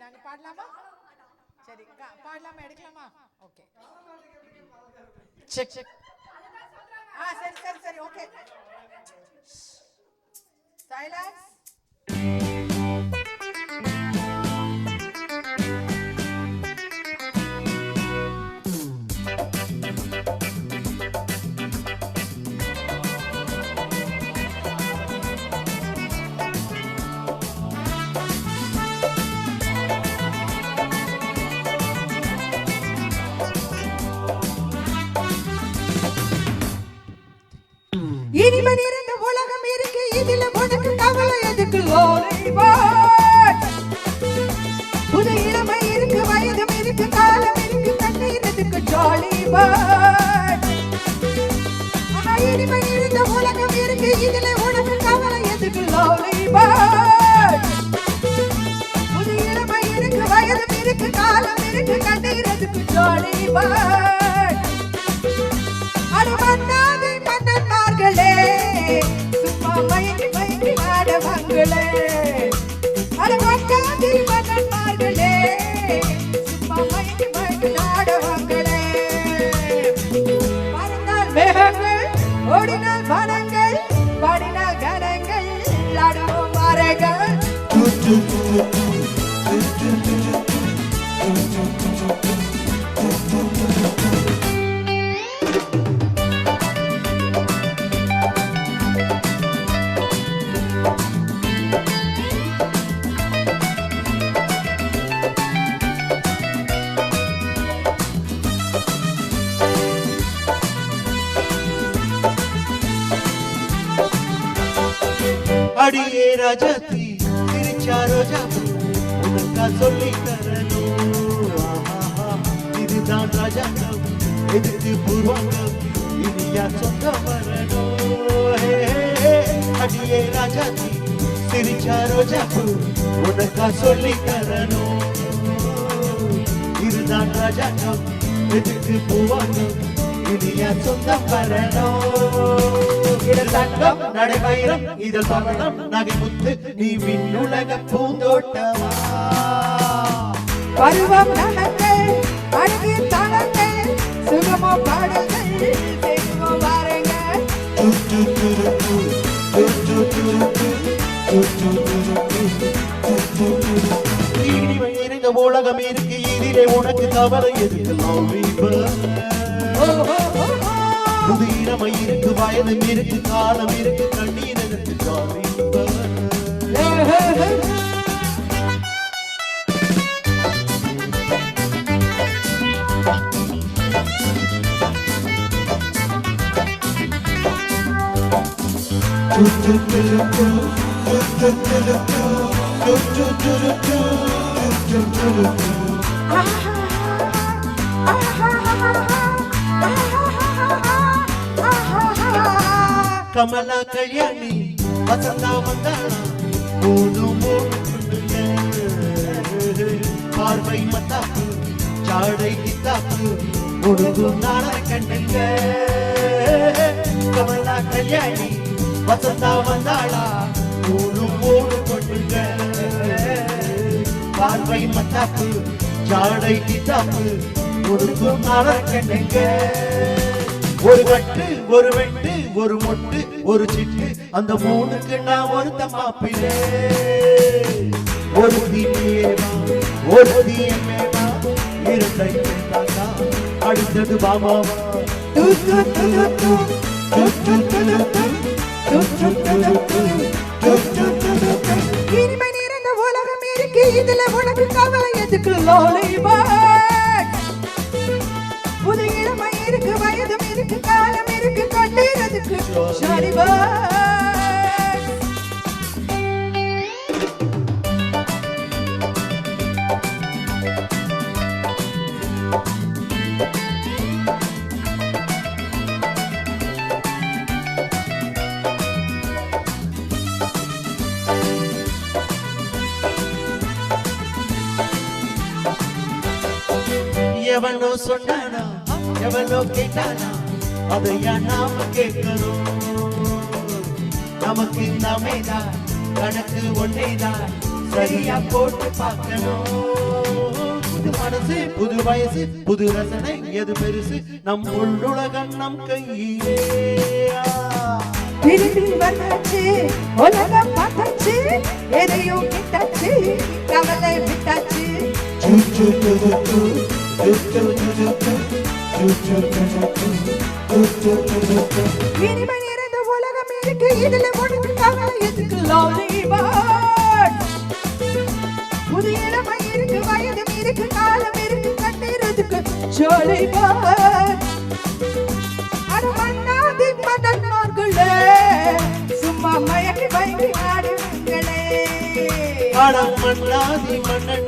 நாங்க பாடலாமா? சரி பாடலாமா, எடுக்கலாமா? Okay check check. சரி சரி சரி ஓகே. சைலன்ஸ். இனிமே நிறைந்த உலகம் இருக்கு, இதுல உனக்கு கவலை எதுக்கு? புது இளமை இருக்கு, வயதும் இருக்கு, காலம் இருக்கு, கண்ணீர் எதுக்கு? Jolly bird. இனிமே நிறைந்த உலகம் இருக்கு, இதுல உனக்கு கவலை எதுக்கு? Lovely bird. புது இளமை இருக்கு, வயதும் இருக்கு, காலம் இருக்கு, கண்ணீர் எதுக்கு? Jolly bird. அருமன்னாதி மன்னன்மார்களே, சும்மா மயங்கி மயங்கி ஆடவங்களே. அருமன்னாதி மன்னன்மார்களே, சும்மா மயங்கி மயங்கி ஆடவங்களே. பறந்தால் மேகங்கள், ஓடினால் வனங்கள், பாடினால் கனங்கள், ஆடுவோம் மரங்கள். அடியே ராஜாத்தி திருச்சா ரோஜா உனக்கா சொல்லி தரணும். இதுதான் ராஜாங்கம், எதிர்த்து பூர்வாங்கம், இனியா சொந்தம் வரணும். அடியே ராஜாத்தி திருச்சா ரோஜா உனக்கா சொல்லி தரணும். இதுதான் ராஜாங்கம், எதிர்த்து பூர்வாங்கம், இனியா சொந்தம் வரணும். இதழ் தங்கம் நடைபயிரம், இதழ் பவனம் நகைமுத்து, நீ விண்ணுலக பூந்தோட்டமா. பருவம் நகங்கள், அழகு தளங்கள், சுகமோ பாடல்கள், செய்வோ வாருங்கள். இனிமை நிறைந்த உலகம் இருக்கு, இதிலே உனக்கு கவலை எதுக்கு? புது இளமை இருக்கு, வயதும் இருக்கு, காலம் இருக்கு, கண்ணீர் எதற்கு? ஜாலி கமலா கல்யாணி வசந்தா வந்தாளா, மூணு மூணு குண்டுங்க, பார்வை மத்தாப்பு, சாடை கித்தாப்பு, முழுகு நாள கண்டுங்க. கமலா கல்யாணி வசந்தா வந்தாளா, மூணு மூணு கொண்டுங்க, பார்வை மத்தாப்பு, சாடை கித்தாப்பு, முழுகு நாள கண்டுங்க. ஒரு கட்டு, ஒரு வெட்டு, ஒரு மொட்டு, ஒரு சிட்டு, அந்த மூணுக்கு நான் ஒருத்த மாப்பிள்ளை. ஒரு தீமேவா, ஒரு தீமேவா, இரண்டை பெண்ணாக்கா, அடுத்தது பாமாவா. இனிமை நிறைந்த உலகம் இருக்கு, இதுல உனக்கு கவலை எதுக்கு? Lovely bird. புது இளமை இருக்கு, வயதும் இருக்கு, காலம் இருக்கு, கண்ணீர் எதுக்கு? Jolly bird. எவனோ சொன்னானா, எவனோ கேட்டானா, அதையா நாம கேட்கணும். நமக்கு நாமேதான், கணக்கு ஒன்னேதான், சரியா போட்டு பார்க்கணும். புது மனசு புது வயசு புது ரசனை எது பெருசு நம் உள்ளுலகம் நம் கையிலே. திரும்பி வந்தாச்சு உலகம் பார்த்தாச்சு எதையும் கிட்டாச்சு கவலை விட்டாச்சு. இனிமை நிறைந்த உலகம் இருக்கு இதுல உனக்கு கவலை எதுக்கு லாலிபாட். புது இளமை இருக்கு வயதும் இருக்கு காலம் இருக்கு கண்ணீருக்கு ஜாலிபாட். அட மன்னாதி மன்னன்மார்களே சும்மா மயக்கி மயக்கி ஆடுவீங்களே. அட மன்னாதி மன்னன்